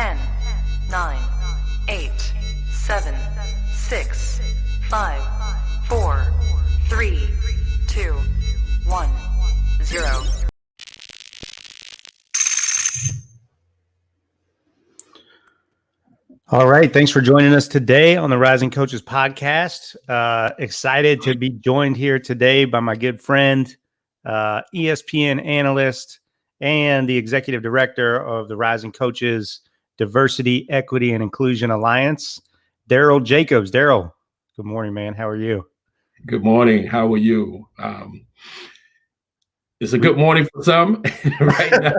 10, 9, 8, 7, 6, 5, 4, 3, 2, 1, 0. All right. Thanks for joining us today on the Rising Coaches podcast. Excited to be joined here today by my good friend, ESPN analyst, and the executive director of the Rising Coaches Diversity, Equity, and Inclusion Alliance, Daryl Jacobs. Daryl, good morning, man. How are you? Good morning. How are you? It's a good morning for some. Right now,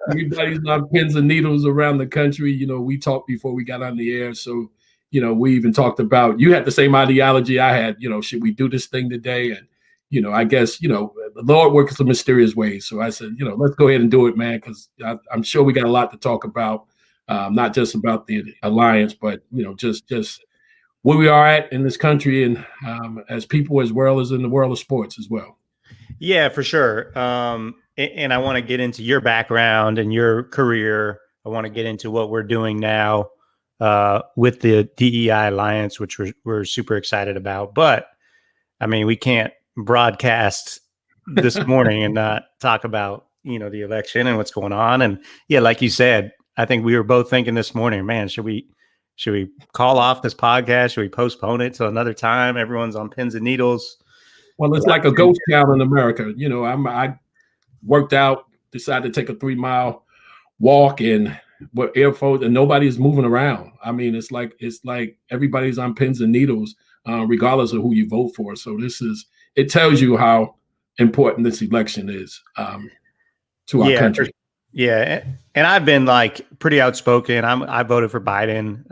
everybody's on pins and needles around the country. You know, we talked before we got on the air. So, you know, we even talked about, you had the same ideology I had, you know, should we do this thing today? And, you know, I guess, you know, the Lord works in mysterious ways. So I said, you know, let's go ahead and do it, man, because I'm sure we got a lot to talk about, not just about the alliance, but, you know, just where we are at in this country and as people, as well as in the world of sports as well. Yeah, for sure. And I want to get into your background and your career. I want to get into what we're doing now with the DEI Alliance, which we're super excited about. But I mean, we can't broadcast this morning and not talk about, you know, the election and what's going on. And yeah, like you said, I think we were both thinking this morning, man, should we call off this podcast? Should we postpone it till another time? Everyone's on pins and needles. Well, it's like a ghost town in America. You know, I worked out, decided to take a 3-mile walk and what Air Force, and nobody's moving around. I mean, it's like everybody's on pins and needles, regardless of who you vote for. So it tells you how important this election is to our country. Yeah, and I've been like pretty outspoken. I voted for Biden.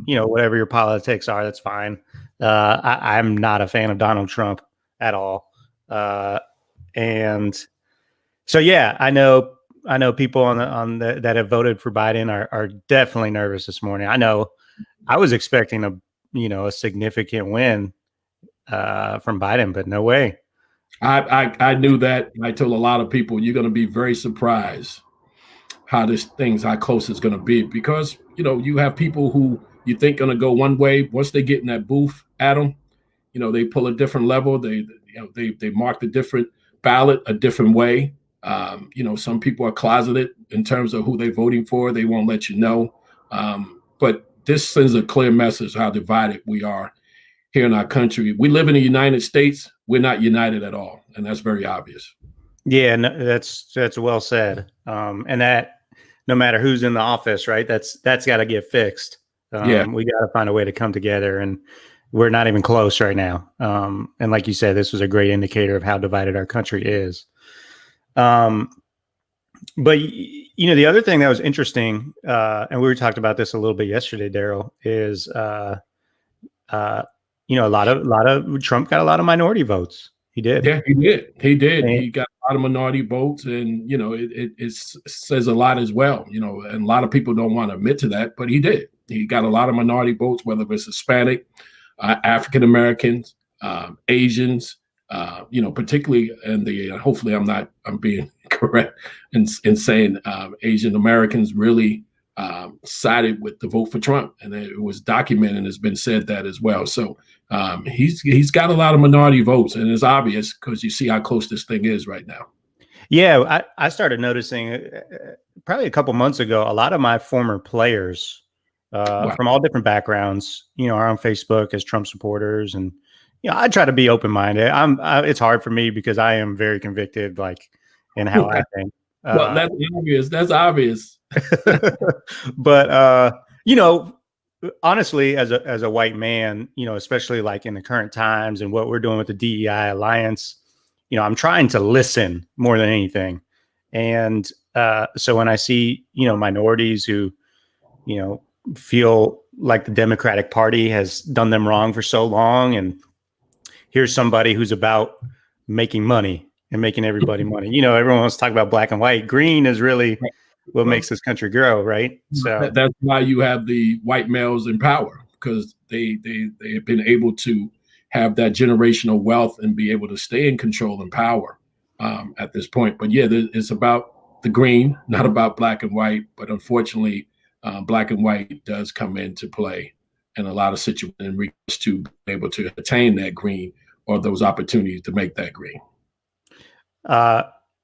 You know, whatever your politics are, that's fine. I'm not a fan of Donald Trump at all. And so, yeah, I know people that have voted for Biden are definitely nervous this morning. I know I was expecting a significant win from Biden, but no way. I knew that. I told a lot of people, you're going to be very surprised how close it's going to be, because, you know, you have people who you think going to go one way. Once they get in that booth, Adam, you know, they pull a different level. They mark the different ballot a different way. You know, some people are closeted in terms of who they're voting for. They won't let you know. But this sends a clear message how divided we are here in our country. We live in the United States. We're not united at all. And that's very obvious. Yeah, no, that's well said. And that no matter who's in the office, right, that's got to get fixed. We got to find a way to come together, and we're not even close right now. And like you said, this was a great indicator of how divided our country is. But, you know, the other thing that was interesting, and we were talking about this a little bit yesterday, Daryl, is, you know, a lot of Trump got a lot of minority votes. He did. Yeah, he did. He got a lot of minority votes, and, you know, it says a lot as well, you know, and a lot of people don't want to admit to that, but he did. He got a lot of minority votes, whether it's Hispanic, African Americans, Asians, you know, particularly in the, hopefully I'm being correct in saying Asian Americans really sided with the vote for Trump, and it was documented and it's been said that as well. So he's got a lot of minority votes, and it's obvious because you see how close this thing is right now. Yeah, I started noticing probably a couple months ago, a lot of my former players from all different backgrounds, you know, are on Facebook as Trump supporters. And, you know, I try to be open-minded. It's hard for me because I am very convicted, like, in how I think. Well, that's obvious. That's obvious. But, you know, honestly, as a white man, you know, especially like in the current times and what we're doing with the DEI Alliance, you know, I'm trying to listen more than anything. And so when I see, you know, minorities who, you know, feel like the Democratic Party has done them wrong for so long, and here's somebody who's about making money and making everybody money. You know, everyone wants to talk about black and white. Green is really what makes this country grow, right? So that's why you have the white males in power, because they have been able to have that generational wealth and be able to stay in control and power at this point. But yeah, it's about the green, not about black and white. But unfortunately, black and white does come into play in a lot of situations in regards to being able to attain that green or those opportunities to make that green.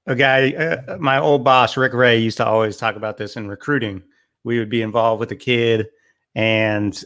A guy, my old boss, Rick Ray, used to always talk about this in recruiting. We would be involved with a kid, and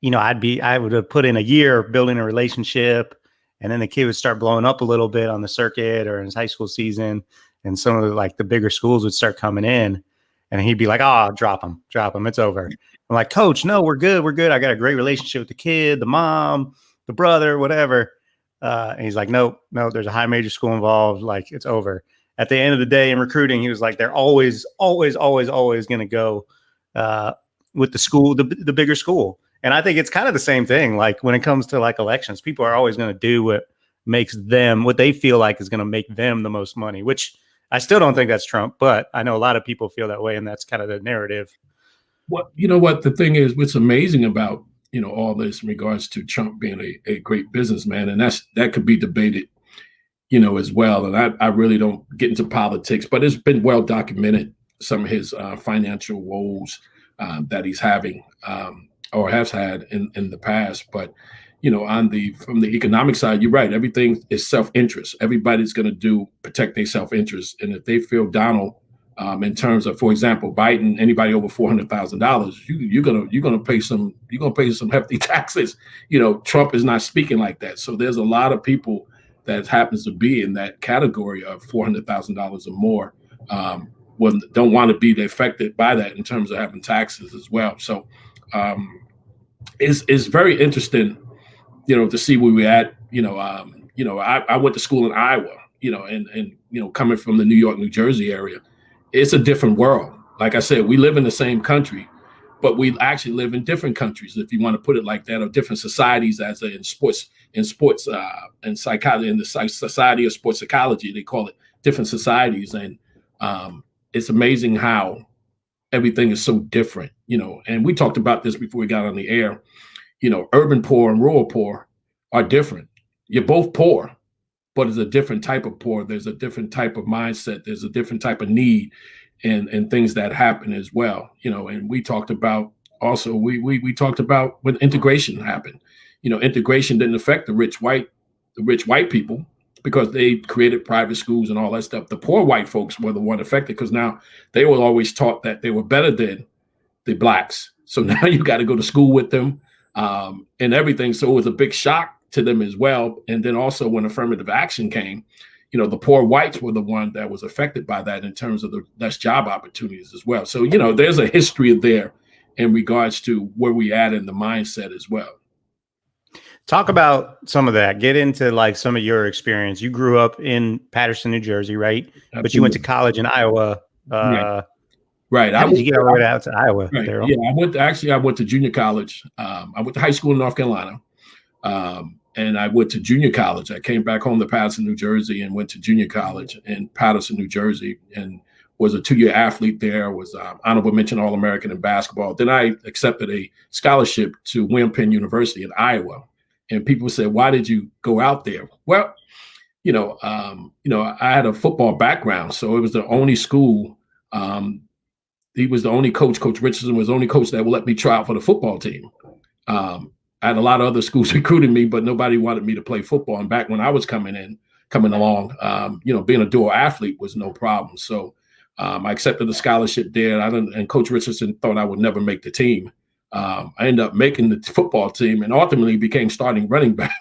I would have put in a year building a relationship, and then the kid would start blowing up a little bit on the circuit or in his high school season, and some of the bigger schools would start coming in, and he'd be like, "Oh, drop him, it's over." I'm like, "Coach, no, we're good. I got a great relationship with the kid, the mom, the brother, whatever." And he's like, "No, there's a high major school involved. Like, it's over." At the end of the day in recruiting, he was like, "They're always going to go with the school, the bigger school." And I think it's kind of the same thing. Like when it comes to elections, people are always going to do what they feel like is going to make them the most money, which I still don't think that's Trump, but I know a lot of people feel that way. And that's kind of the narrative. Well, you know what the thing is, what's amazing about, all this in regards to Trump being a great businessman, and that could be debated, as well. And I really don't get into politics, but it's been well documented, some of his financial woes that he's having or has had in the past. But, from the economic side, you're right. Everything is self-interest. Everybody's going to protect their self-interest. And if they feel Donald, in terms of, for example, Biden, anybody over $400,000, you're gonna pay some hefty taxes. Trump is not speaking like that. So there's a lot of people that happens to be in that category of $400,000 or more, don't want to be affected by that in terms of having taxes as well. So it's very interesting, to see where we're at. I went to school in Iowa, and coming from the New York, New Jersey area, it's a different world. Like I said, we live in the same country, but we actually live in different countries, if you want to put it like that, or different societies, in sports and psychology, in the Society of Sports Psychology, they call it different societies. And it's amazing how everything is so different, and we talked about this before we got on the air. Urban poor and rural poor are different. You're both poor, but it's a different type of poor. There's a different type of mindset. There's a different type of need and things that happen as well. And we talked about also, we talked about when integration happened. Integration didn't affect the rich white people because they created private schools and all that stuff. The poor white folks were the one affected because now they were always taught that they were better than the blacks. So now you got to go to school with them and everything. So it was a big shock to them as well. And then also when affirmative action came, the poor whites were the one that was affected by that in terms of the less job opportunities as well. So, there's a history there in regards to where we at in the mindset as well. Talk about some of that. Get into some of your experience. You grew up in Paterson, New Jersey, right? Absolutely. But you went to college in Iowa. Right. How did you get all the way out to Iowa, right. Daryl? Yeah, I went to junior college. I went to high school in North Carolina. And I went to junior college. I came back home to Paterson, New Jersey, and went to junior college in Paterson, New Jersey, and was a 2-year athlete there, was honorable mention All-American in basketball. Then I accepted a scholarship to William Penn University in Iowa. And people said, "Why did you go out there?" Well, I had a football background, so it was the only school. He was the only coach. Coach Richardson was the only coach that would let me try out for the football team. I had a lot of other schools recruiting me, but nobody wanted me to play football. And back when I was coming along, being a dual athlete was no problem. So I accepted the scholarship there. And Coach Richardson thought I would never make the team. I ended up making the football team and ultimately became starting running back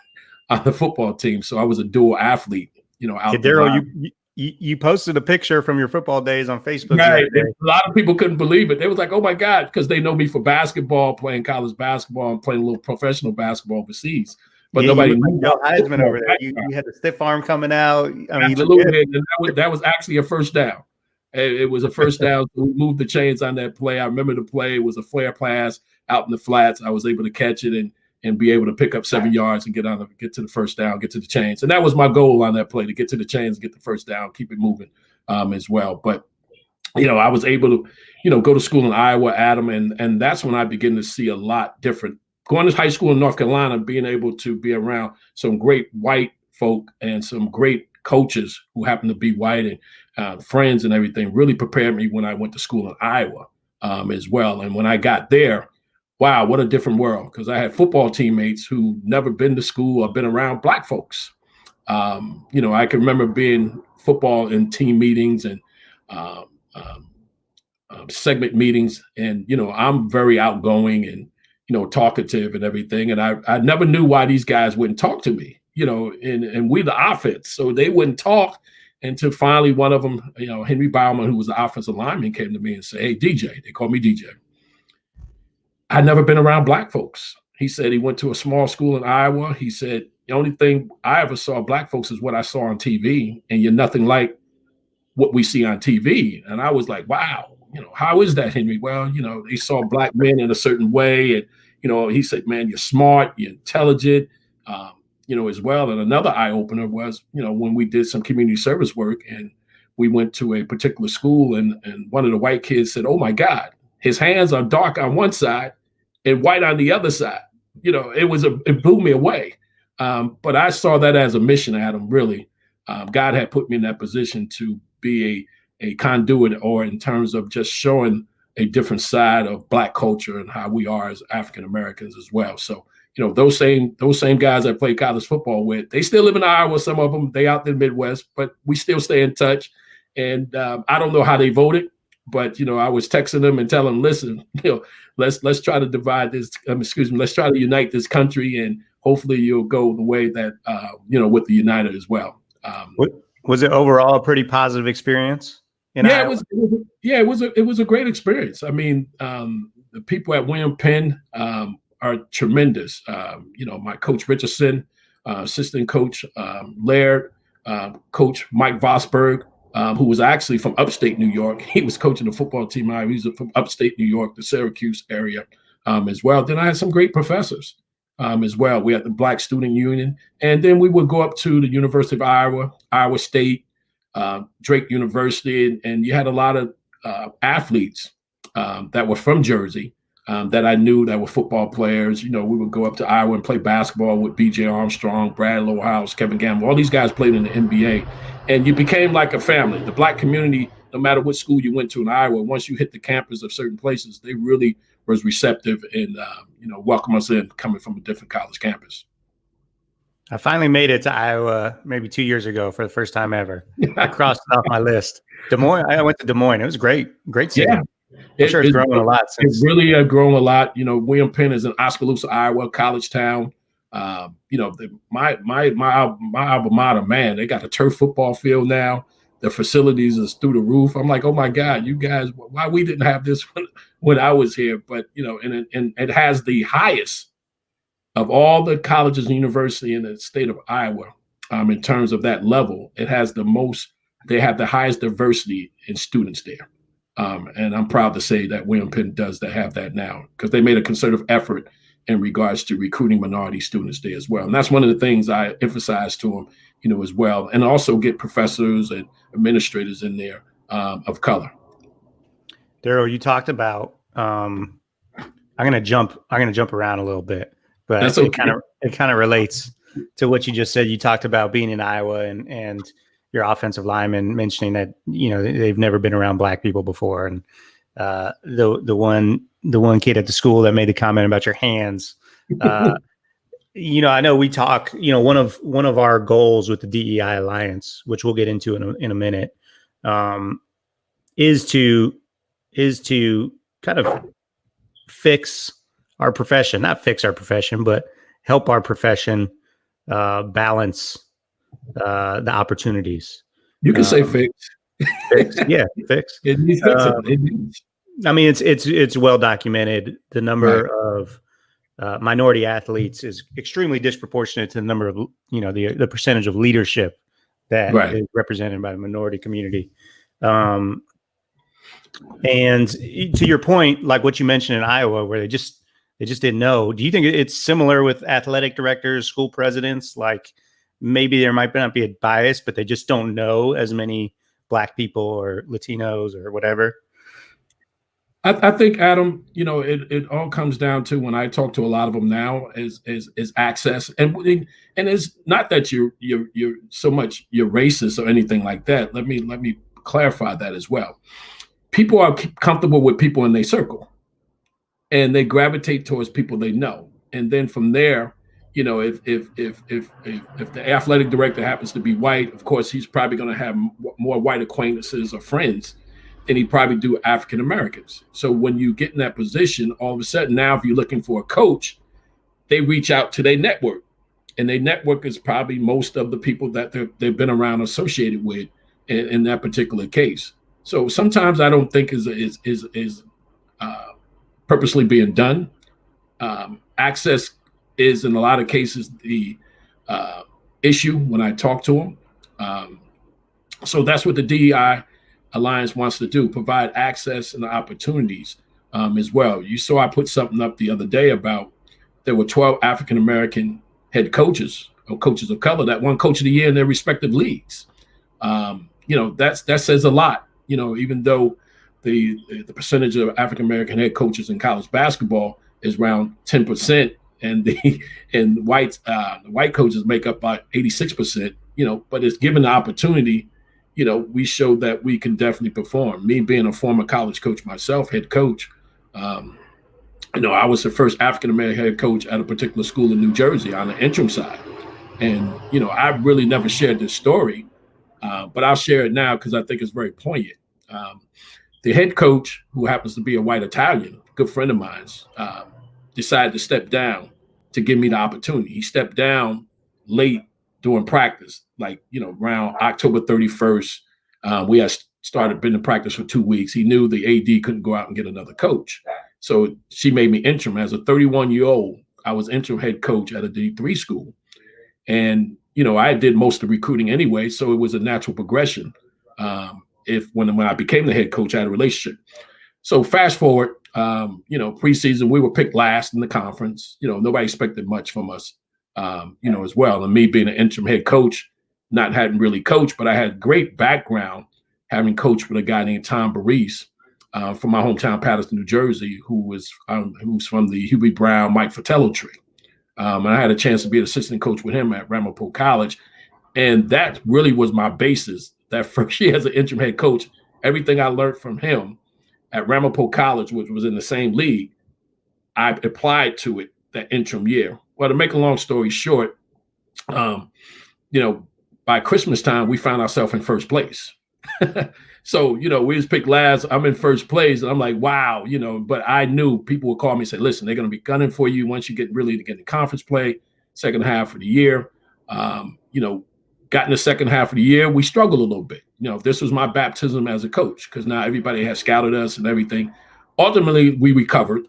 on the football team. So I was a dual athlete, out there. Daryl, you posted a picture from your football days on Facebook. Right. A lot of people couldn't believe it. They was like, "Oh my God," because they know me for basketball, playing college basketball and playing a little professional basketball overseas. But nobody knew about Heisman over there. You had the stiff arm coming out. I mean, absolutely. And that was actually a first down. It was a first down. We moved the chains on that play. I remember the play. It was a flare pass out in the flats. I was able to catch it and be able to pick up 7 yards and get to the first down, get to the chains. And that was my goal on that play, to get to the chains, get the first down, keep it moving as well. But, I was able to, go to school in Iowa, Adam, and that's when I began to see a lot different. Going to high school in North Carolina, being able to be around some great white folk and some great coaches who happen to be white and friends and everything really prepared me when I went to school in Iowa as well. And when I got there, wow, what a different world, because I had football teammates who never been to school or been around Black folks. I can remember being football in team meetings and um, um, segment meetings, and I'm very outgoing and talkative and everything, and I never knew why these guys wouldn't talk to me. And we the offense, so they wouldn't talk until finally one of them, Henry Bauman, who was the offensive lineman, came to me and said, "Hey, DJ," they called me DJ. I'd never been around Black folks. He said he went to a small school in Iowa. He said, the only thing I ever saw of Black folks is what I saw on TV, and you're nothing like what we see on TV. And I was like, wow, how is that, Henry? Well, they saw Black men in a certain way. And, he said, man, you're smart, you're intelligent, as well. And another eye opener was, when we did some community service work and we went to a particular school, and one of the white kids said, oh my God, his hands are dark on one side and white on the other side. It blew me away. But I saw that as a mission, Adam, really. God had put me in that position to be a conduit, or in terms of just showing a different side of Black culture and how we are as African Americans as well. So, those same guys I played college football with, they still live in Iowa. Some of them, they out in the Midwest, but we still stay in touch. And I don't know how they voted, but I was texting them and telling them, listen, let's try to divide this. Let's try to unite this country, and hopefully you'll go the way that with the United as well. Was it overall a pretty positive experience? It was a great experience. I mean, the people at William Penn are tremendous. My coach Richardson, assistant coach Laird, coach Mike Vosberg, who was actually from upstate New York. He was coaching the football team. He's from upstate New York, the Syracuse area as well. Then I had some great professors as well. We had the Black Student Union. And then we would go up to the University of Iowa, Iowa State, Drake University. And you had a lot of athletes that were from Jersey that I knew that were football players. We would go up to Iowa and play basketball with B.J. Armstrong, Brad Lowehouse, Kevin Gamble. All these guys played in the NBA. And you became like a family. The Black community, no matter what school you went to in Iowa, once you hit the campus of certain places, they really was receptive and, welcome us in coming from a different college campus. I finally made it to Iowa maybe 2 years ago for the first time ever. I crossed it off my list. Des Moines. I went to Des Moines. It was great city. Yeah. I'm sure it's grown a lot since. It's really grown a lot. William Penn is in Oskaloosa, Iowa, college town. My alma mater, man, they got a turf football field now. The facilities is through the roof. I'm like, oh my God, you guys, why we didn't have this when I was here? But and it has the highest of all the colleges and university in the state of Iowa. In terms of that level, it has the most. They have the highest diversity in students there. And I'm proud to say that William Penn does have that now, because they made a concerted effort in regards to recruiting minority students there as well. And that's one of the things I emphasize to them, as well. And also get professors and administrators in there of color. Daryl, you talked about, I'm going to jump around a little bit, but that's okay. it kind of relates to what you just said. You talked about being in Iowa and your offensive lineman mentioning that, they've never been around Black people before. And the one kid at the school that made the comment about your hands, I know we talk, one of our goals with the DEI Alliance, which we'll get into in a minute, is to kind of fix our profession, not fix our profession, but help our profession balance the opportunities. You can say fix. Fix. Yeah, fix. It needs fixing. I mean, it's well documented. The number of minority athletes is extremely disproportionate to the number of, the percentage of leadership that is represented by the minority community. And to your point, like what you mentioned in Iowa, where they just didn't know. Do you think it's similar with athletic directors, school presidents? Like maybe there might not be a bias, but they just don't know as many Black people or Latinos or whatever. I think, Adam, it all comes down to, when I talk to a lot of them now, is access, and it's not that you're so much you're racist or anything like that. Let me clarify that as well. people are comfortable with people in their circle, and they gravitate towards people they know. And then from there, you know, if the athletic director happens to be white, of course, he's probably going to have more white acquaintances or friends than he'd probably do African Americans. So when you get in that position, all of a sudden now, if you're looking for a coach, they reach out to their network, and their network is probably most of the people that they've been around associated with in that particular case. So sometimes I don't think is purposely being done. Access is in a lot of cases the issue when I talk to them. So that's what the DEI Alliance wants to do, provide access and opportunities as well. You saw I put something up the other day about there were 12 African-American head coaches or coaches of color that won Coach of the Year in their respective leagues. You know, that says a lot, you know, even though the percentage of African-American head coaches in college basketball is around 10%, and the white coaches make up about 86%, you know, but it's given the opportunity, you know, we showed that we can definitely perform. Me being a former college coach myself, head coach, you know, I was the first African-American head coach at a particular school in New Jersey on the interim side. And, you know, I really never shared this story, but I'll share it now because I think it's very poignant. The head coach, who happens to be a white Italian, good friend of mine, decided to step down to give me the opportunity. He stepped down late during practice, like, you know, around October 31st. We had been in practice for 2 weeks. He knew the AD couldn't go out and get another coach. So she made me interim. As a 31-year-old, I was interim head coach at a D3 school. And, you know, I did most of the recruiting anyway, so it was a natural progression. When I became the head coach, I had a relationship. So fast forward, you know, preseason, we were picked last in the conference. You know, nobody expected much from us, you know, as well. And me being an interim head coach, hadn't really coached, but I had great background having coached with a guy named Tom Barise from my hometown, Paterson, New Jersey, who's from the Hubie Brown, Mike Fratello tree. And I had a chance to be an assistant coach with him at Ramapo College. And that really was my basis. That first year as an interim head coach, everything I learned from him at Ramapo College, which was in the same league, I applied to it that interim year. Well, to make a long story short, you know, by Christmas time, we found ourselves in first place. So, you know, we was picked last. I'm in first place. And I'm like, wow, you know, but I knew people would call me and say, listen, they're going to be gunning for you once you get really to get in conference play, second half of the year. You know, got in the second half of the year, we struggled a little bit. You know, this was my baptism as a coach because now everybody has scouted us and everything. Ultimately, we recovered,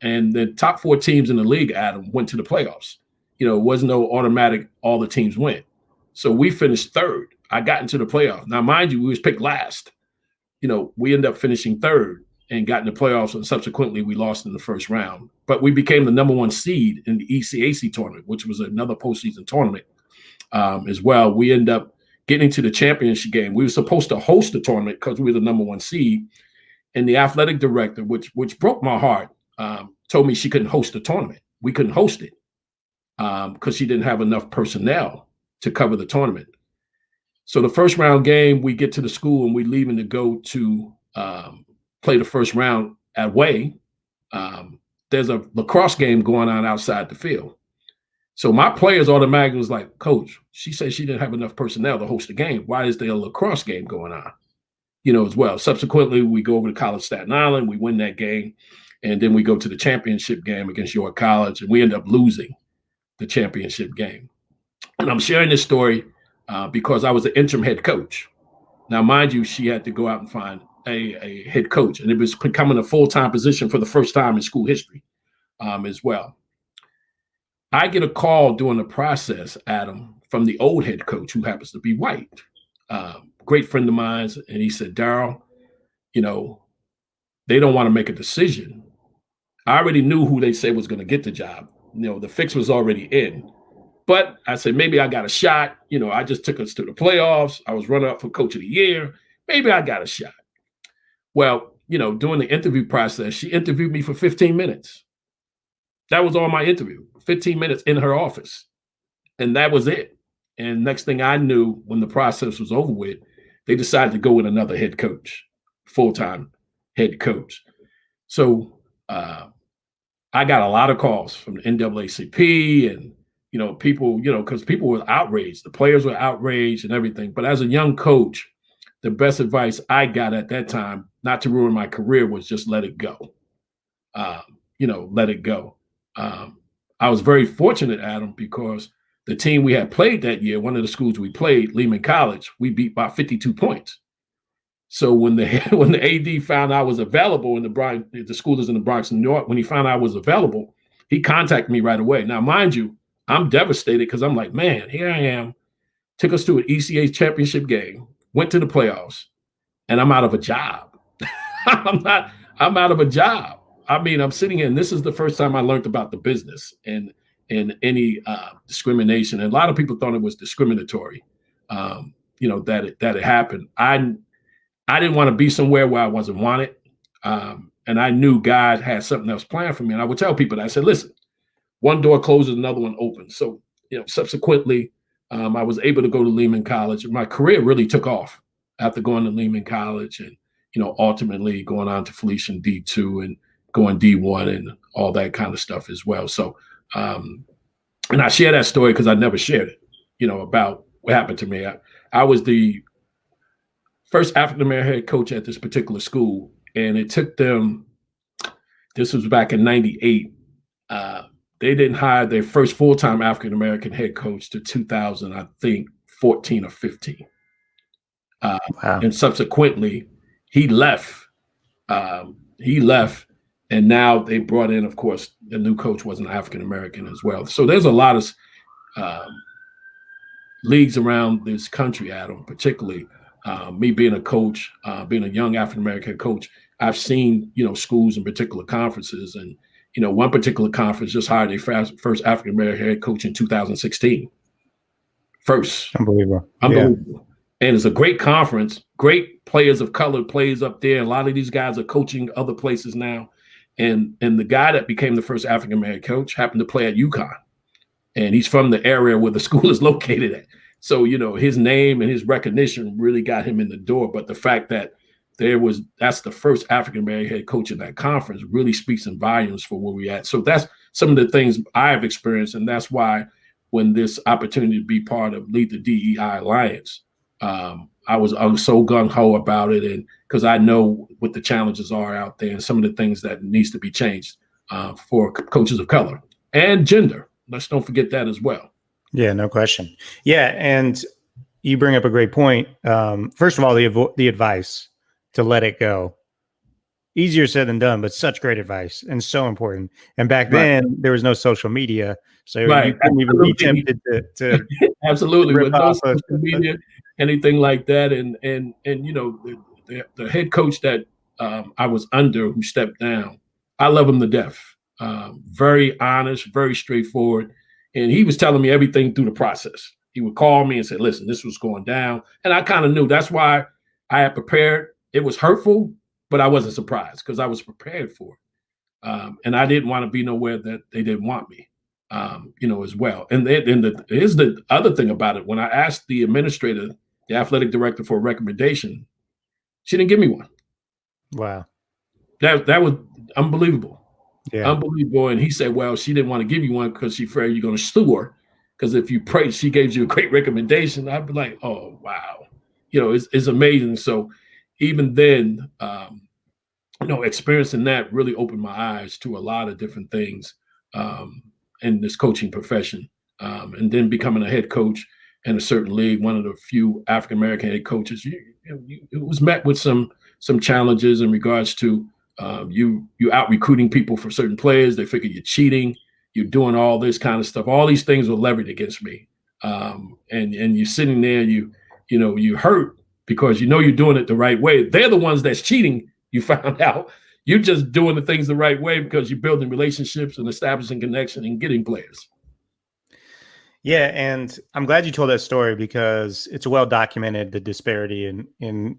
and the top 4 teams in the league, Adam, went to the playoffs. You know, it wasn't no automatic all the teams went. So we finished third. I got into the playoffs. Now, mind you, we was picked last. You know, we ended up finishing third and got in the playoffs, and subsequently we lost in the first round. But we became the number 1 seed in the ECAC tournament, which was another postseason tournament as well. We ended up getting to the championship game. We were supposed to host the tournament because we were the number 1 seed. And the athletic director, which broke my heart, told me she couldn't host the tournament. We couldn't host it because she didn't have enough personnel to cover the tournament. So the first round game, we get to the school and we're leaving to go to play the first round away. There's a lacrosse game going on outside the field. So my players automatically was like, Coach, she said she didn't have enough personnel to host the game. Why is there a lacrosse game going on? You know, as well. Subsequently, we go over to College Staten Island. We win that game. And then we go to the championship game against York College. And we end up losing the championship game. And I'm sharing this story because I was an interim head coach. Now, mind you, she had to go out and find a head coach. And it was becoming a full-time position for the first time in school history as well. I get a call during the process, Adam, from the old head coach who happens to be white, great friend of mine. And he said, Daryl, you know, they don't want to make a decision. I already knew who they said was going to get the job. You know, the fix was already in. But I said, maybe I got a shot. You know, I just took us to the playoffs. I was running up for Coach of the Year. Maybe I got a shot. Well, you know, during the interview process, she interviewed me for 15 minutes. That was all my interview, 15 minutes in her office. And that was it. And next thing I knew, when the process was over with, they decided to go with another head coach full-time. head coach. So I got a lot of calls from the NAACP and, people, because people were outraged. The players were outraged and everything. But as a young coach, the best advice I got at that time, not to ruin my career, was just let it go. Let it go. I was very fortunate, Adam, because the team we had played that year, one of the schools we played, Lehman College, we beat by 52 points. So when the AD found I was available in the school is in the Bronx, New York, when he found I was available, he contacted me right away. Now, mind you, I'm devastated because I'm like, man, here I am, took us to an ECA championship game, went to the playoffs, and I'm out of a job. I'm out of a job. I mean, I'm sitting here, and this is the first time I learned about the business and any discrimination. And a lot of people thought it was discriminatory, that it happened. I didn't want to be somewhere where I wasn't wanted. And I knew God had something else planned for me. And I would tell people that. I said, listen, one door closes, another one opens. So, subsequently, I was able to go to Lehman College. My career really took off after going to Lehman College and, ultimately going on to Felician D2 and going D1 and all that kind of stuff as well. So, and I share that story because I never shared it, about what happened to me. I was the first African-American head coach at this particular school, and it took them, this was back in 98, they didn't hire their first full-time African-American head coach to 2000, I think, 14 or 15. Wow. And subsequently, he left, and now they brought in, of course, the new coach was an African-American as well. So there's a lot of leagues around this country, Adam, particularly me being a coach, being a young African-American coach. I've seen, schools in particular conferences, and, one particular conference just hired a first African-American head coach in 2016. First. Unbelievable. Yeah. And it's a great conference, great players of color plays up there. A lot of these guys are coaching other places now. And the guy that became the first African-American coach happened to play at UConn. And he's from the area where the school is located at. So, his name and his recognition really got him in the door. But the fact that that's the first African-American head coach in that conference really speaks in volumes for where we're at. So that's some of the things I've experienced. And that's why when this opportunity to be part of Lead the DEI Alliance, I was so gung-ho about it. And because I know what the challenges are out there and some of the things that needs to be changed for coaches of color and gender. Let's don't forget that as well. Yeah, no question. Yeah. And you bring up a great point. First of all, the advice to let it go. Easier said than done, but such great advice and so important. And back then there was no social media. So you couldn't even be tempted to absolutely with no social media, anything like that. And the head coach that I was under who stepped down, I love him to death. Very honest, very straightforward. And he was telling me everything through the process. He would call me and say, listen, this was going down. And I kind of knew. That's why I had prepared. It was hurtful, but I wasn't surprised because I was prepared for it. And I didn't want to be nowhere that they didn't want me, as well. And here's the other thing about it. When I asked the administrator, the athletic director, for a recommendation, she didn't give me one. Wow. That was unbelievable. Yeah. Unbelievable. And he said, well, she didn't want to give you one because she feared you're going to sue her. Because if you pray, she gave you a great recommendation. I'd be like, oh, wow. It's amazing. So even then, experiencing that really opened my eyes to a lot of different things in this coaching profession. And then becoming a head coach in a certain league, one of the few African-American head coaches, it was met with some challenges in regards to you out recruiting people for certain players. They figure you're cheating, you're doing all this kind of stuff. All these things were levied against me. And you're sitting there, you hurt because you're doing it the right way. They're the ones that's cheating. You found out you're just doing the things the right way because you're building relationships and establishing connection and getting players. Yeah. And I'm glad you told that story because it's well documented, the disparity in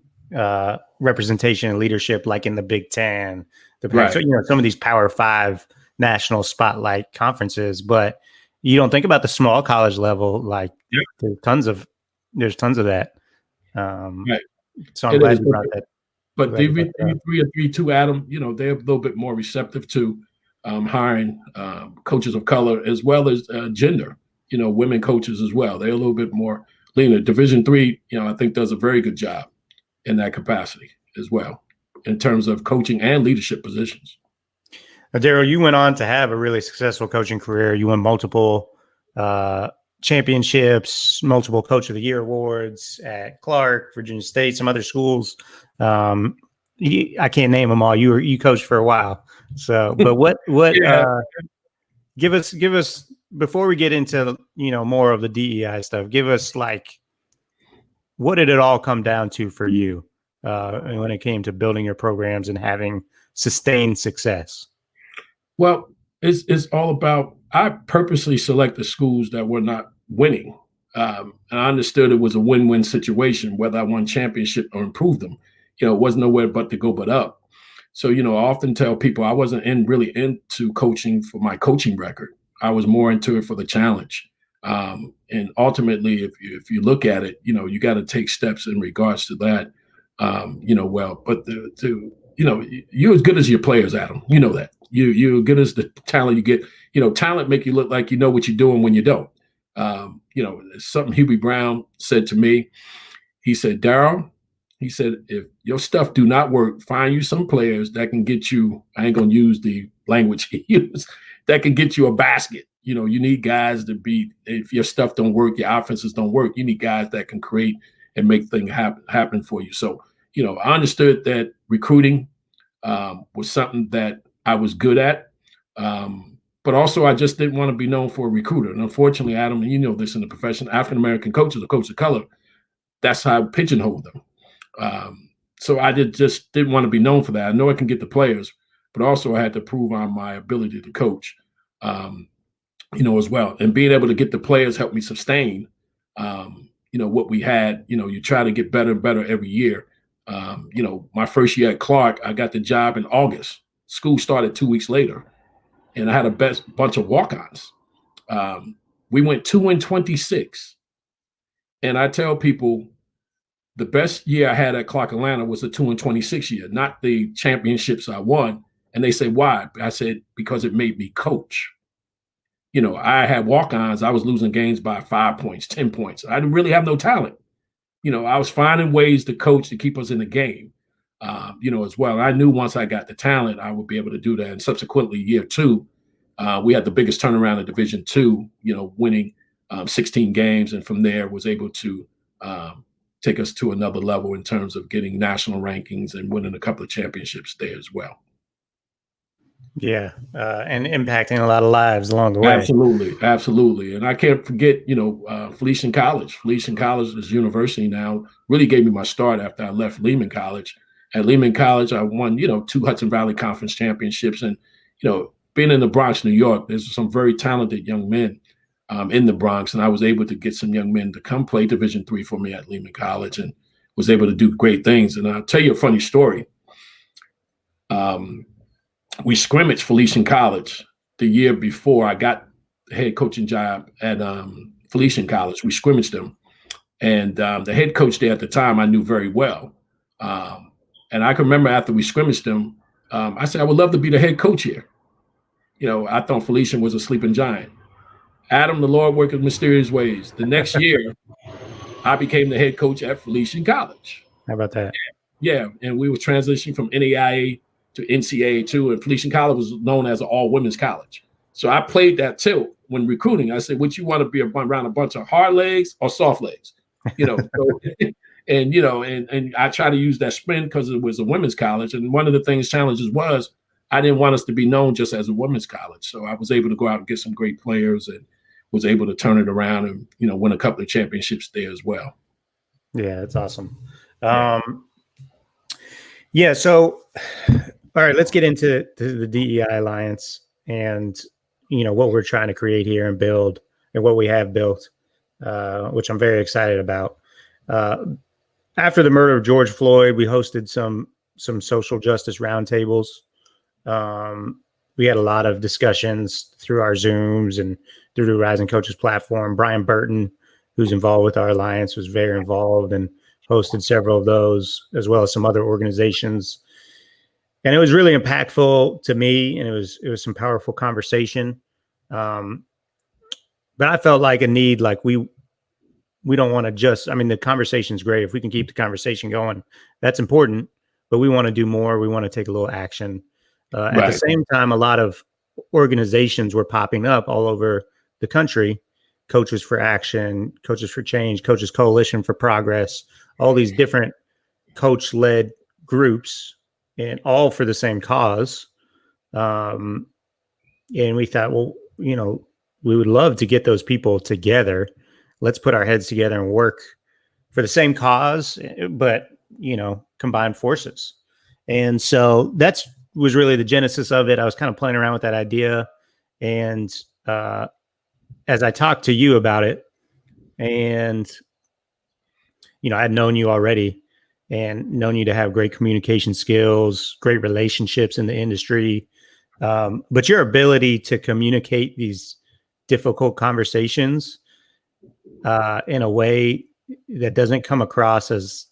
representation and leadership, like in the Big Ten, so, some of these Power 5 national spotlight conferences, but you don't think about the small college level. Like there's tons of that. So I'm glad you brought that. But DV3 and 3-2, Adam, they're a little bit more receptive to hiring coaches of color as well as gender, women coaches as well. They're a little bit more leaner. Division III, I think does a very good job in that capacity as well in terms of coaching and leadership positions. Now, Daryl, you went on to have a really successful coaching career. You won multiple championships, multiple Coach of the Year awards at Clark, Virginia State, some other schools. I can't name them all. You coached for a while. So, but what yeah. Give us before we get into more of the DEI stuff. Give us what did it all come down to for you when it came to building your programs and having sustained success? Well, it's all about, I purposely selected schools that were not winning. And I understood it was a win-win situation, whether I won championship or improved them. It wasn't nowhere but to go but up. So, I often tell people I wasn't really into coaching for my coaching record. I was more into it for the challenge. And ultimately, if you look at it, you got to take steps in regards to that. But you're as good as your players, Adam. You know that. You're good as the talent you get. Talent make you look like you know what you're doing when you don't. Something Hubie Brown said to me. He said, Daryl, he said, if your stuff do not work, find you some players that can get you, I ain't going to use the language he used, that can get you a basket. You need guys to be, if your stuff don't work, your offenses don't work, you need guys that can create and make things happen for you. So, I understood that recruiting was something that I was good at. But also I just didn't want to be known for a recruiter. And unfortunately, Adam, and you know this in the profession, African-American coaches or coaches of color, that's how I pigeonhole them. So I just didn't want to be known for that. I know I can get the players, but also I had to prove on my ability to coach, as well. And being able to get the players helped me sustain, what we had. You try to get better and better every year. My first year at Clark, I got the job in August. School started 2 weeks later, and I had a bunch of walk-ons. We went 2-26. And I tell people, the best year I had at Clark Atlanta was the 2-26 year, not the championships I won. And they say, why? I said, because it made me coach. I had walk-ons. I was losing games by 5 points, 10 points. I didn't really have no talent. I was finding ways to coach to keep us in the game, as well. I knew once I got the talent, I would be able to do that. And subsequently, year 2, we had the biggest turnaround in Division II, winning 16 games. And from there was able to take us to another level in terms of getting national rankings and winning a couple of championships there as well. Yeah, and impacting a lot of lives along the way. Absolutely. And I can't forget, Felician College. Felician College is university now, really gave me my start after I left Lehman College. At Lehman College, I won, 2 Hudson Valley Conference championships. And, being in the Bronx, New York, there's some very talented young men in the Bronx. And I was able to get some young men to come play Division III for me at Lehman College and was able to do great things. And I'll tell you a funny story. We scrimmaged Felician College the year before I got the head coaching job at Felician College. We scrimmaged them. And the head coach there at the time I knew very well. And I can remember after we scrimmaged them, I said, I would love to be the head coach here. I thought Felician was a sleeping giant. Adam, the Lord worked in mysterious ways. The next year, I became the head coach at Felician College. How about that? Yeah, and we were transitioning from NAIA to NCAA too, and Felician College was known as an all-women's college. So I played that tilt when recruiting. I said, would you want to be around a bunch of hard legs or soft legs? And I try to use that spin because it was a women's college. And one of the challenges was I didn't want us to be known just as a women's college. So I was able to go out and get some great players and was able to turn it around and, win a couple of championships there as well. Yeah, that's awesome. So, all right, let's get into the DEI Alliance and, what we're trying to create here and build and what we have built, which I'm very excited about. After the murder of George Floyd, we hosted some social justice roundtables. We had a lot of discussions through our Zooms and through the Rising Coaches platform. Brian Burton, who's involved with our alliance, was very involved and hosted several of those, as well as some other organizations. And it was really impactful to me, and it was some powerful conversation. But I felt like a need, like we don't want to just, I mean, the conversation's great. If we can keep the conversation going, that's important, but we want to do more. We want to take a little action. At the same time, a lot of organizations were popping up all over the country. Coaches for Action, Coaches for Change, Coaches Coalition for Progress, all these different coach-led groups, and all for the same cause. And we thought, well, you know, we would love to get those people together. Let's put our heads together and work for the same cause, but, you know, combine forces. And so that's was really the genesis of it. I was kind of playing around with that idea. And as I talked to you about it, and, you know, I had known you already and known you to have great communication skills, great relationships in the industry. But your ability to communicate these difficult conversations in a way that doesn't come across as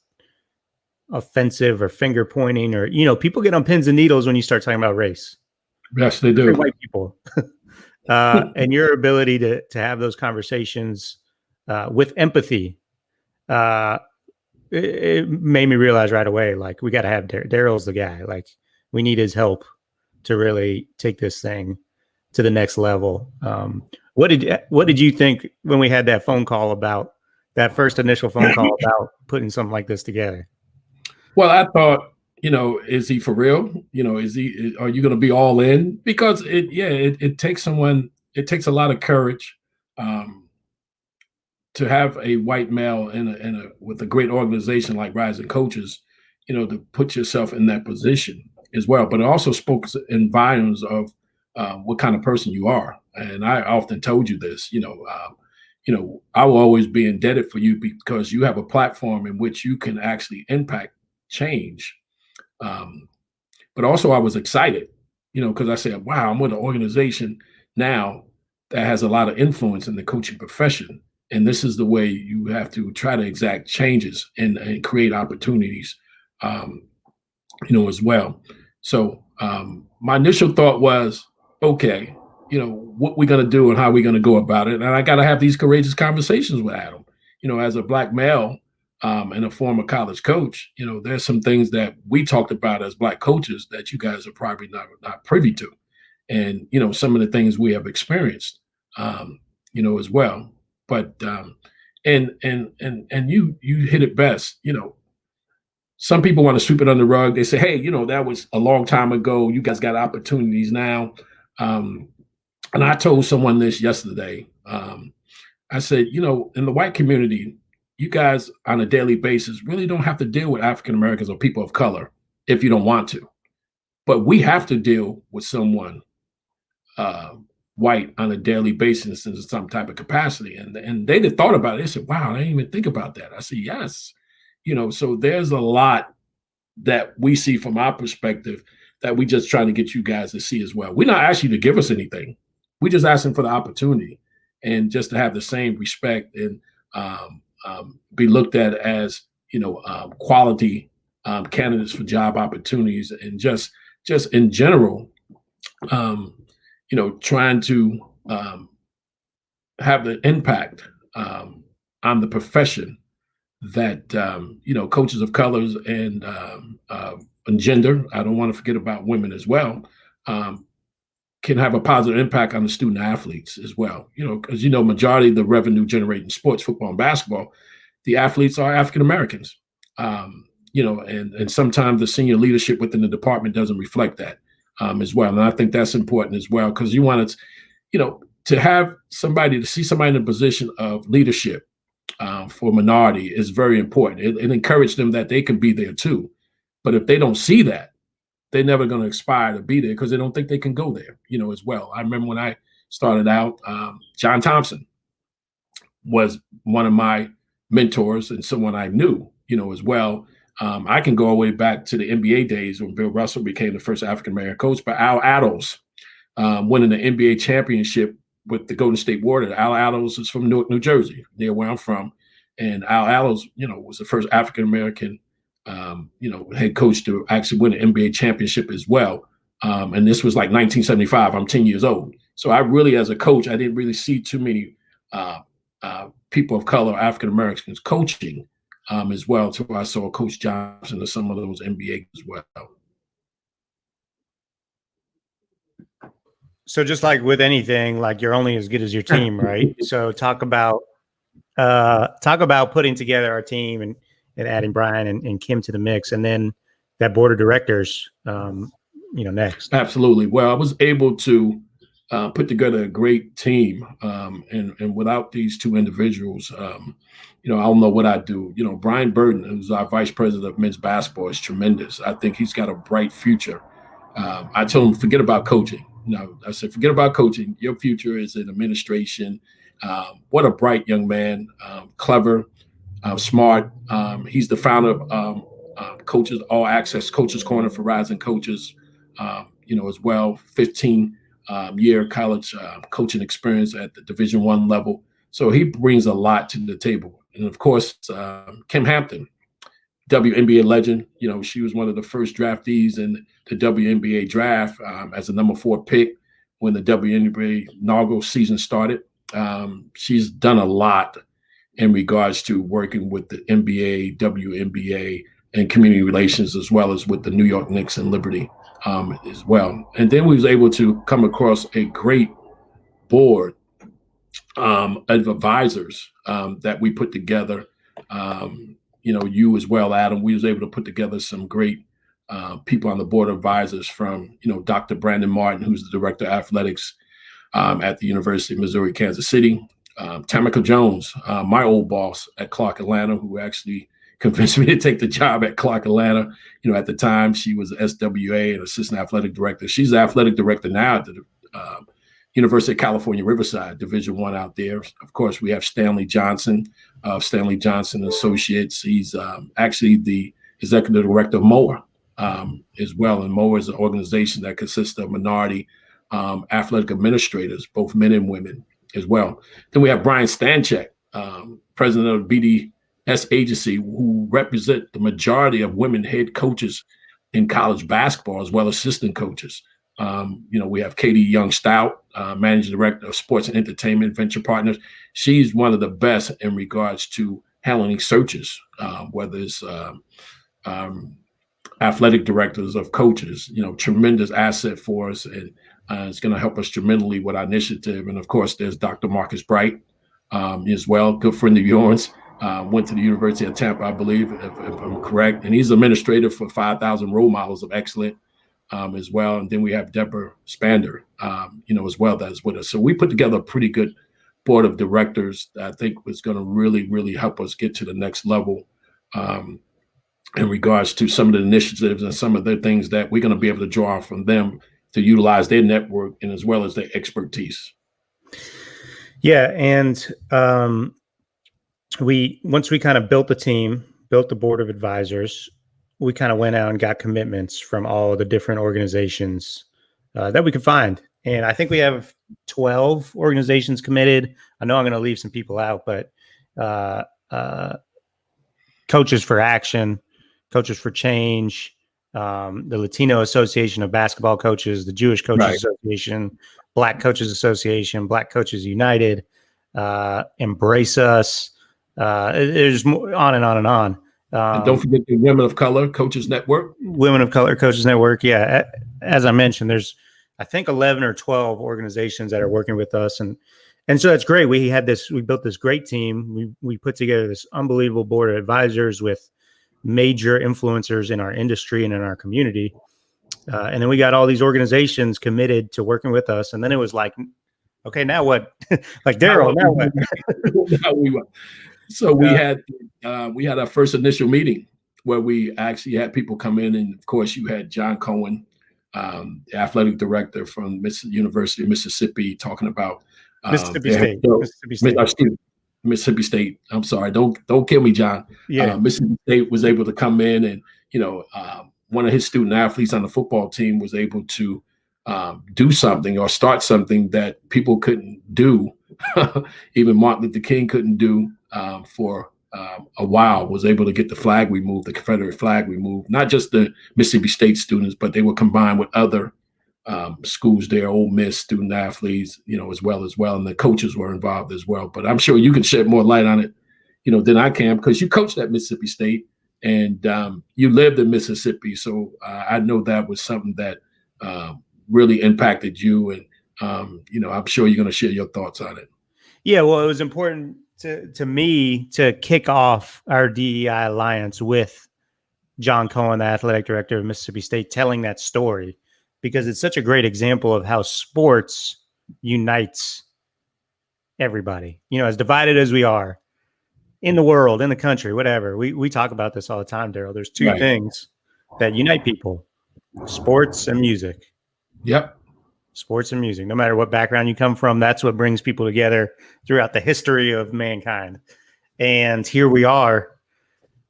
offensive or finger pointing, or, you know, people get on pins and needles when you start talking about race. Yes, they do. White people. And your ability to have those conversations with empathy, it made me realize right away, like, we got to have Daryl's the guy. Like, we need his help to really take this thing to the next level. What did you think when we had that phone call about that first initial phone call about putting something like this together? Well, I thought, you know, is he for real? You know, are you going to be all in? Because it takes someone, it takes a lot of courage to have a white male with a great organization like Rising Coaches, you know, to put yourself in that position as well. But it also spoke in volumes of what kind of person you are. And I often told you this, you know, I will always be indebted for you because you have a platform in which you can actually impact change. But also I was excited, you know, because I said, wow, I'm with an organization now that has a lot of influence in the coaching profession. And this is the way you have to try to exact changes and create opportunities, you know, as well. So my initial thought was, okay, you know, what we're going to do and how we're going to go about it. And I got to have these courageous conversations with Adam. You know, as a Black male and a former college coach, you know, there's some things that we talked about as Black coaches that you guys are probably not privy to. And, you know, some of the things we have experienced, you know, as well. But and you hit it best. You know, some people want to sweep it under the rug. They say, hey, you know, that was a long time ago. You guys got opportunities now. And I told someone this yesterday. I said, you know, in the white community, you guys on a daily basis really don't have to deal with African Americans or people of color if you don't want to. But we have to deal with someone white on a daily basis in some type of capacity. And they had thought about it. They said, wow, I didn't even think about that. I said, yes. You know, so there's a lot that we see from our perspective that we just trying to get you guys to see as well. We're not asking you to give us anything. We're just asking for the opportunity and just to have the same respect and be looked at as, you know, quality candidates for job opportunities, and just in general, you know, trying to have the impact on the profession that, you know, coaches of colors and gender, I don't want to forget about women as well, can have a positive impact on the student athletes as well. You know, because, you know, majority of the revenue generating sports, football and basketball, the athletes are African Americans. You know, and sometimes the senior leadership within the department doesn't reflect that as well. And I think that's important as well, because you want to, you know, to see somebody in a position of leadership for minority is very important. It encourages them that they can be there too. But if they don't see that, they're never going to aspire to be there because they don't think they can go there, you know, as well. I remember when I started out, John Thompson was one of my mentors and someone I knew, you know, as well. I can go all the way back to the NBA days when Bill Russell became the first African-American coach, but Al Attles winning the NBA championship with the Golden State Warriors. Al Attles is from Newark, New Jersey, near where I'm from. And Al Allows, was the first African American, head coach to actually win an NBA championship as well. And this was like 1975. I'm 10 years old. So I really, as a coach, I didn't really see too many people of color, African Americans coaching as well. So I saw Coach Johnson and some of those NBA as well. So just like with anything, like you're only as good as your team, right? So talk about putting together our team and adding Brian and Kim to the mix, and then that board of directors, next. Absolutely. Well, I was able to put together a great team, and without these two individuals, I don't know what I'd do. Brian Burton, who's our vice president of men's basketball, is tremendous. I think he's got a bright future. I told him, forget about coaching. I said, forget about coaching. Your future is in administration. What a bright young man, clever, smart. He's the founder of Coaches All Access Coaches Corner for Rising Coaches, as well. 15-year college coaching experience at the Division I level. So he brings a lot to the table. And of course, Kim Hampton, WNBA legend. She was one of the first draftees in the WNBA draft as a number 4 pick when the WNBA inaugural season started. She's done a lot in regards to working with the NBA, WNBA, and community relations, as well as with the New York Knicks and Liberty as well. And then we was able to come across a great board of advisors that we put together. You as well, Adam. We was able to put together some great people on the board of advisors from, Dr. Brandon Martin, who's the director of athletics at the University of Missouri, Kansas City. Tamika Jones, my old boss at Clark Atlanta, who actually convinced me to take the job at Clark Atlanta. At the time she was SWA, an assistant athletic director. She's the athletic director now at the University of California, Riverside, Division I out there. Of course, we have Stanley Johnson of Stanley Johnson Associates. He's actually the executive director of MOA as well. And MOA is an organization that consists of minority athletic administrators, both men and women as well. Then we have Brian Stanchek, president of BDS agency, who represent the majority of women head coaches in college basketball, as well as assistant coaches. We have Katie Young Stout, managing director of sports and entertainment venture partners. She's one of the best in regards to handling searches, whether it's athletic directors of coaches, tremendous asset for us. And it's going to help us tremendously with our initiative. And of course, there's Dr. Marcus Bright as well, good friend of yours. Went to the University of Tampa, I believe, if I'm correct. And he's administrator for 5,000 Role Models of Excellence as well. And then we have Deborah Spander, as well, that is with us. So we put together a pretty good board of directors that I think was going to really, really help us get to the next level in regards to some of the initiatives and some of the things that we're going to be able to draw from them to utilize their network and as well as their expertise. Yeah. And once we kind of built the team, built the board of advisors, we kind of went out and got commitments from all the different organizations that we could find. And I think we have 12 organizations committed. I know I'm going to leave some people out, but Coaches for Action, Coaches for Change, the Latino Association of Basketball Coaches, the Jewish Coaches Association, Black Coaches Association, Black Coaches United, Embrace Us. There's more, on and on and on. And don't forget the Women of Color Coaches Network. Women of Color Coaches Network. Yeah. As I mentioned, there's, I think 11 or 12 organizations that are working with us. And so that's great. We built this great team. We put together this unbelievable board of advisors with major influencers in our industry and in our community. And then we got all these organizations committed to working with us. And then it was like, okay, now what? Like Daryl, now what? So we had our first initial meeting where we actually had people come in, and of course you had John Cohen, the athletic director from University of Mississippi, talking about Mississippi State. I'm sorry, don't kill me, John. Yeah. Mississippi State was able to come in, and one of his student athletes on the football team was able to do something or start something that people couldn't do. Even Martin Luther King couldn't do for a while, was able to get the flag removed, the Confederate flag removed, not just the Mississippi State students, but they were combined with other schools there, Ole Miss student athletes, as well. And the coaches were involved as well. But I'm sure you can shed more light on it, than I can, because you coached at Mississippi State and you lived in Mississippi. So I know that was something that really impacted you. And, I'm sure you're going to share your thoughts on it. Yeah, well, it was important to me to kick off our DEI alliance with John Cohen, the athletic director of Mississippi State, telling that story, because it's such a great example of how sports unites everybody, as divided as we are in the world, in the country, whatever. We talk about this all the time, Daryl. There's two things that unite people: sports and music. Yep. Sports and music. No matter what background you come from, that's what brings people together throughout the history of mankind. And here we are,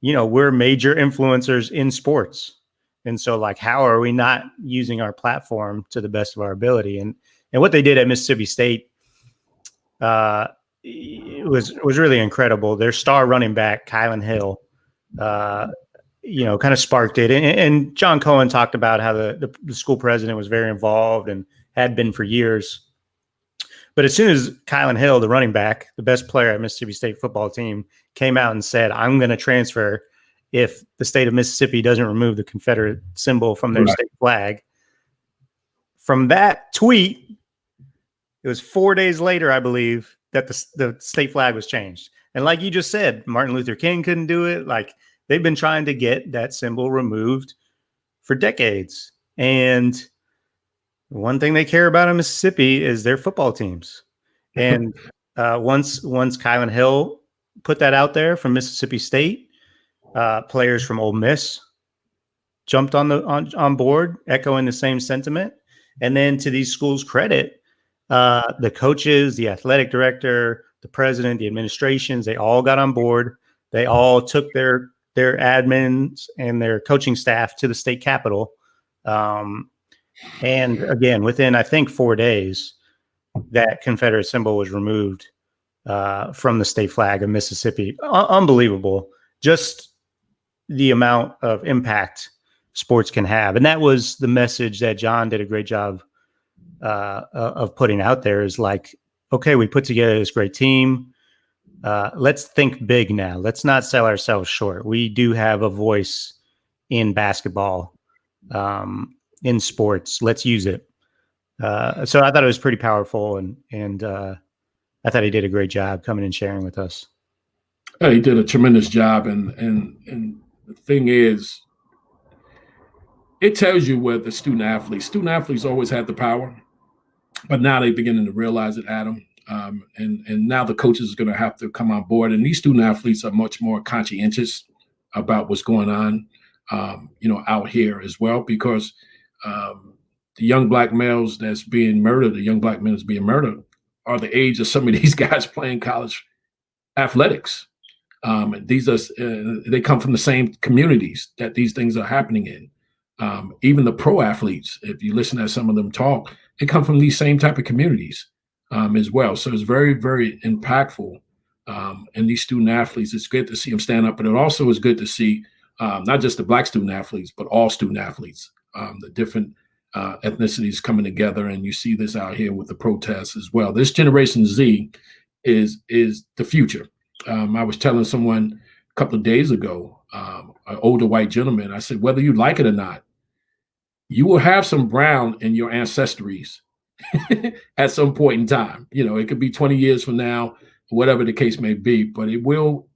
we're major influencers in sports. And so, how are we not using our platform to the best of our ability? And what they did at Mississippi State it was really incredible. Their star running back, Kylan Hill, kind of sparked it. And John Cohen talked about how the school president was very involved and had been for years. But as soon as Kylan Hill, the running back, the best player at Mississippi State football team, came out and said, "I'm going to transfer if the state of Mississippi doesn't remove the Confederate symbol from their state flag," from that tweet, it was 4 days later, I believe, that the state flag was changed. And like you just said, Martin Luther King couldn't do it. They've been trying to get that symbol removed for decades. And one thing they care about in Mississippi is their football teams. And once Kylan Hill put that out there from Mississippi State, players from Ole Miss jumped on board, echoing the same sentiment. And then, to these schools' credit, the coaches, the athletic director, the president, the administrations, they all got on board. They all took their admins and their coaching staff to the state capitol. And again, within, I think, 4 days, that Confederate symbol was removed from the state flag of Mississippi. Unbelievable. Just the amount of impact sports can have. And that was the message that John did a great job of putting out there, is okay, we put together this great team. Let's think big now. Let's not sell ourselves short. We do have a voice in basketball, in sports. Let's use it. So I thought it was pretty powerful, and I thought he did a great job coming and sharing with us. He did a tremendous job, and the thing is, it tells you where the student athletes always had the power, but now they're beginning to realize it, Adam. And now the coaches are going to have to come on board, and these student athletes are much more conscientious about what's going on, out here as well, because the young black males that's being murdered, the young black men that's being murdered, are the age of some of these guys playing college athletics. These are they come from the same communities that these things are happening in. Even the pro athletes, if you listen to some of them talk, they come from these same type of communities as well. So it's very, very impactful. And these student athletes, it's good to see them stand up, but it also is good to see not just the black student athletes, but all student athletes, the different ethnicities coming together. And you see this out here with the protests as well. This Generation Z is the future. I was telling someone a couple of days ago, an older white gentleman, I said, whether you like it or not, you will have some brown in your ancestries at some point in time. It could be 20 years from now, whatever the case may be, but it will,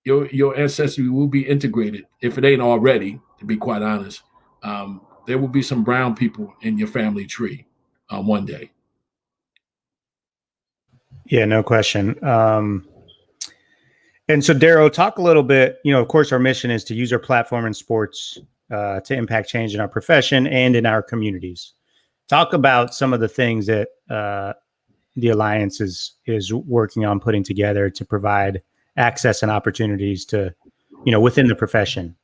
your ancestry will be integrated. If it ain't already, to be quite honest, there will be some brown people in your family tree one day. Yeah, no question. And so, Daryl, talk a little bit, of course, our mission is to use our platform in sports to impact change in our profession and in our communities. Talk about some of the things that the Alliance is working on putting together to provide access and opportunities to, within the profession.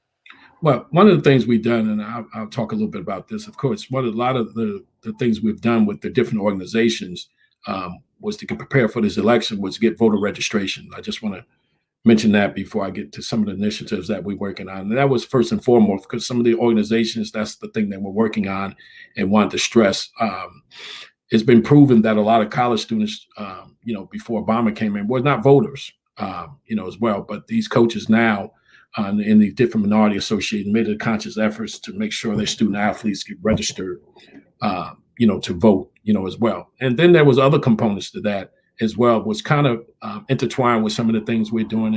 Well, one of the things we've done, and I'll talk a little bit about this, of course, a lot of the things we've done with the different organizations was to prepare for this election, was to get voter registration. I just want to mention that before I get to some of the initiatives that we're working on. And that was first and foremost because some of the organizations, that's the thing that we're working on and want to stress. It's been proven that a lot of college students, before Obama came in, were not voters, as well. But these coaches now in the different minority associations made conscious efforts to make sure their student athletes get registered, to vote, as well. And then there was other components to that as well, was kind of intertwined with some of the things we're doing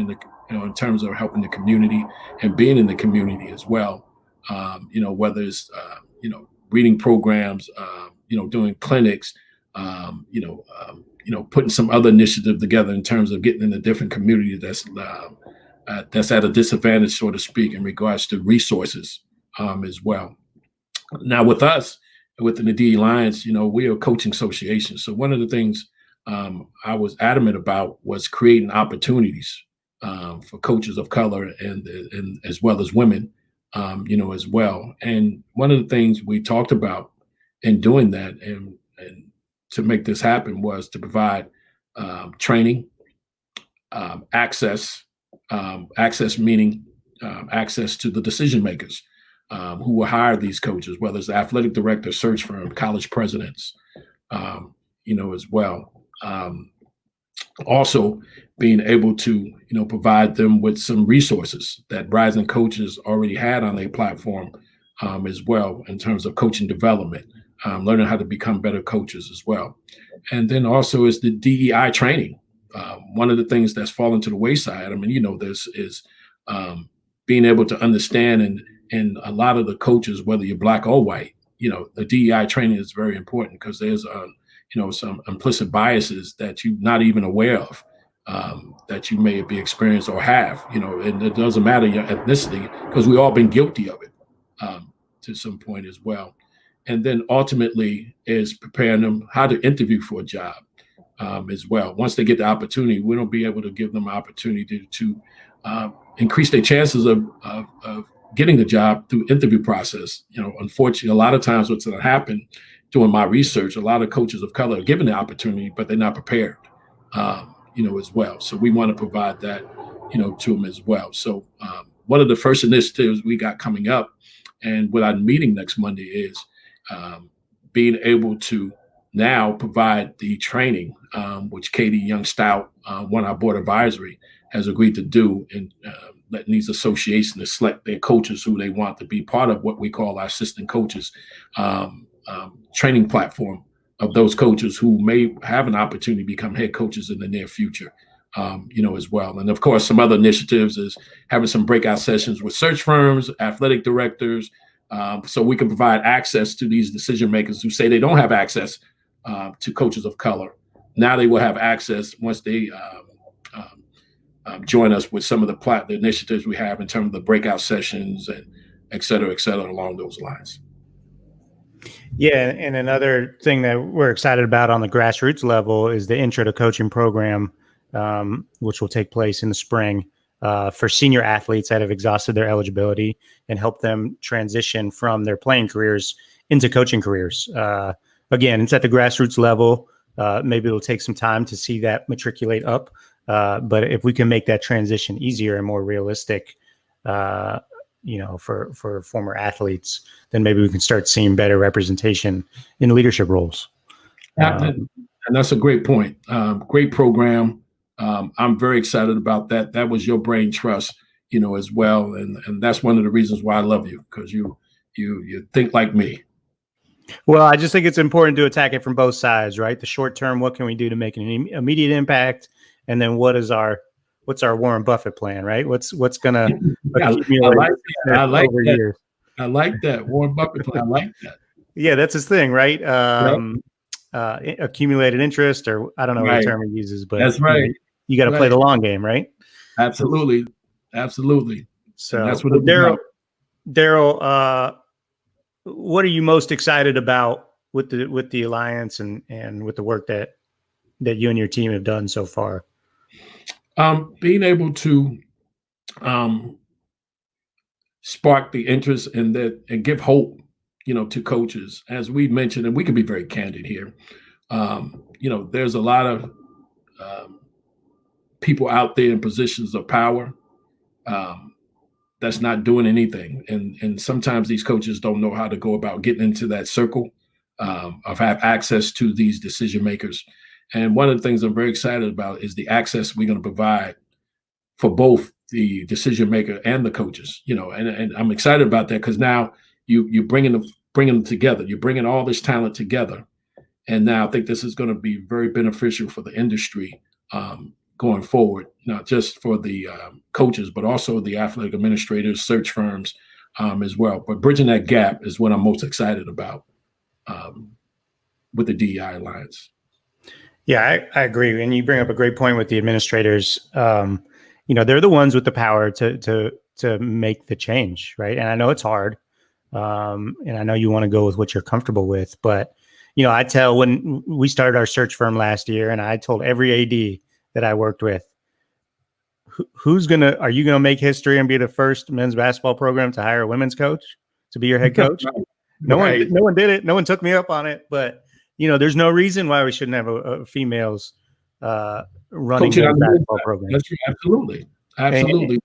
in terms of helping the community and being in the community as well. Whether it's reading programs, doing clinics, putting some other initiative together in terms of getting in a different community that's at a disadvantage, so to speak, in regards to resources as well. Now, with us, within the DE Alliance, we are a coaching association. So one of the things I was adamant about was creating opportunities for coaches of color and as well as women, as well. And one of the things we talked about in doing that and to make this happen was to provide training, access meaning access to the decision makers who will hire these coaches, whether it's the athletic director, search firm, college presidents, as well. Also being able to, provide them with some resources that rising coaches already had on their platform as well in terms of coaching development, learning how to become better coaches as well. And then also is the DEI training. One of the things that's fallen to the wayside, this is being able to understand and a lot of the coaches, whether you're black or white, the DEI training is very important because there's some implicit biases that you're not even aware of that you may be experienced or have, and it doesn't matter your ethnicity because we've all been guilty of it to some point as well. And then ultimately is preparing them how to interview for a job as well. Once they get the opportunity, we don't be able to give them an opportunity to increase their chances of getting the job through interview process. Unfortunately, a lot of times what's going to happen doing my research, a lot of coaches of color are given the opportunity, but they're not prepared, as well. So we want to provide that, to them as well. So one of the first initiatives we got coming up and what I'm meeting next Monday is being able to now provide the training, which Katie Young Stout, one of our board advisory, has agreed to do, and letting these associations to select their coaches who they want to be part of what we call our assistant coaches training platform of those coaches who may have an opportunity to become head coaches in the near future, as well. And of course, some other initiatives is having some breakout sessions with search firms, athletic directors, so we can provide access to these decision makers who say they don't have access to coaches of color. Now they will have access once they join us with some of the initiatives we have in terms of the breakout sessions and et cetera, along those lines. Yeah, and another thing that we're excited about on the grassroots level is the Intro to Coaching program, which will take place in the spring for senior athletes that have exhausted their eligibility and help them transition from their playing careers into coaching careers. Again, it's at the grassroots level. Maybe it'll take some time to see that matriculate up. But if we can make that transition easier and more realistic, for former athletes, then maybe we can start seeing better representation in leadership roles. And that's a great point. Great program. I'm very excited about that. That was your brain trust, as well. And that's one of the reasons why I love you, because you think like me. Well, I just think it's important to attack it from both sides, right? The short term, what can we do to make an immediate impact? And then what's our Warren Buffett plan, right? What's going to accumulate over years? I like that. Warren Buffett plan. I like that. Yeah, that's his thing, right? Accumulated interest, or I don't know what term he uses, but that's right. You got to play the long game, right? Absolutely. So and that's what Daryl, what are you most excited about with the Alliance and with the work that you and your team have done so far? Being able to spark the interest in that and give hope, to coaches, as we mentioned, and we can be very candid here. There's a lot of people out there in positions of power that's not doing anything. And sometimes these coaches don't know how to go about getting into that circle of have access to these decision makers. And one of the things I'm very excited about is the access we're going to provide for both the decision maker and the coaches, and I'm excited about that because now you're bringing them together. You're bringing all this talent together. And now I think this is going to be very beneficial for the industry going forward, not just for the coaches, but also the athletic administrators, search firms as well. But bridging that gap is what I'm most excited about with the DEI Alliance. Yeah, I agree. And you bring up a great point with the administrators. They're the ones with the power to make the change, right? And I know it's hard. And I know you want to go with what you're comfortable with, but I tell when we started our search firm last year, and I told every AD that I worked with, are you going to make history and be the first men's basketball program to hire a women's coach to be your head coach? No one did it. No one took me up on it, but there's no reason why we shouldn't have a females running the basketball program. That's true. Absolutely.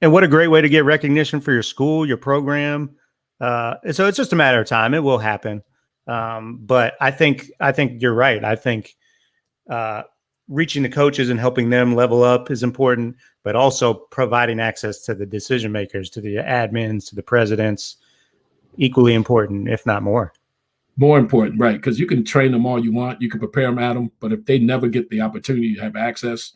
And what a great way to get recognition for your school, your program. So it's just a matter of time. It will happen. But I think you're right. I think reaching the coaches and helping them level up is important, but also providing access to the decision makers, to the admins, to the presidents, equally important, if not more. More important, right? Because you can train them all you want, you can prepare them, Adam, but if they never get the opportunity to have access,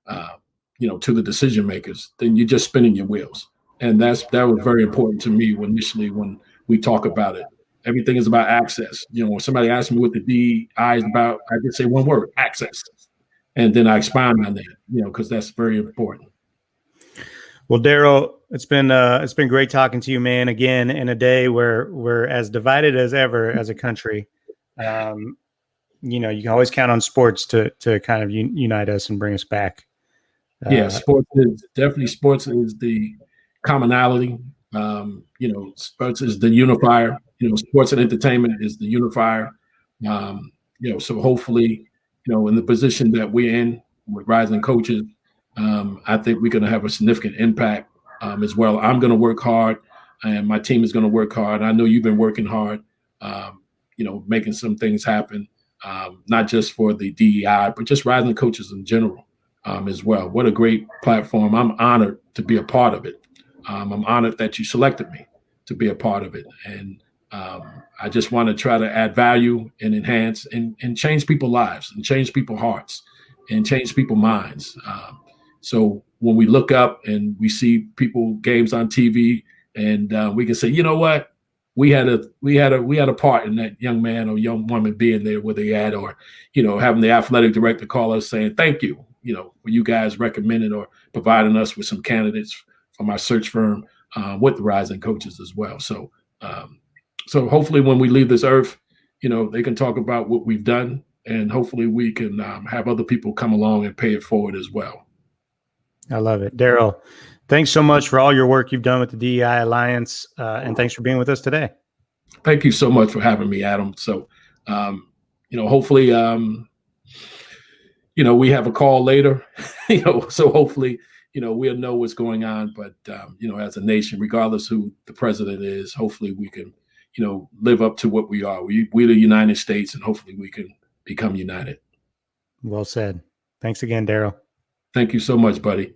to the decision makers, then you're just spinning your wheels. And that was very important to me initially when we talk about it. Everything is about access. When somebody asks me what the DEI is about, I just say one word: access, and then I expound on that. Because that's very important. Well, Daryl, it's been great talking to you, man. Again, in a day where we're as divided as ever as a country, you can always count on sports to kind of unite us and bring us back. Sports is the commonality. Sports is the unifier. Sports and entertainment is the unifier. So hopefully, in the position that we're in with Rising Coaches, I think we're going to have a significant impact as well. I'm going to work hard, and my team is going to work hard. I know you've been working hard, making some things happen, not just for the DEI, but just Rising Coaches in general as well. What a great platform. I'm honored to be a part of it. I'm honored that you selected me to be a part of it. And I just want to try to add value and enhance and change people's lives and change people's hearts and change people's minds. So when we look up and we see games on TV, and we can say, you know what, we had a part in that young man or young woman being there where they at, or having the athletic director call us saying thank you, for you guys recommending or providing us with some candidates from our search firm with the Rising Coaches as well. So hopefully when we leave this earth, they can talk about what we've done, and hopefully we can have other people come along and pay it forward as well. I love it. Daryl, thanks so much for all your work you've done with the DEI Alliance, and thanks for being with us today. Thank you so much for having me, Adam. So, hopefully, we have a call later, so hopefully, we'll know what's going on. But, as a nation, regardless who the president is, hopefully we can, live up to what we are. We're the United States, and hopefully we can become united. Well said. Thanks again, Daryl. Thank you so much, buddy.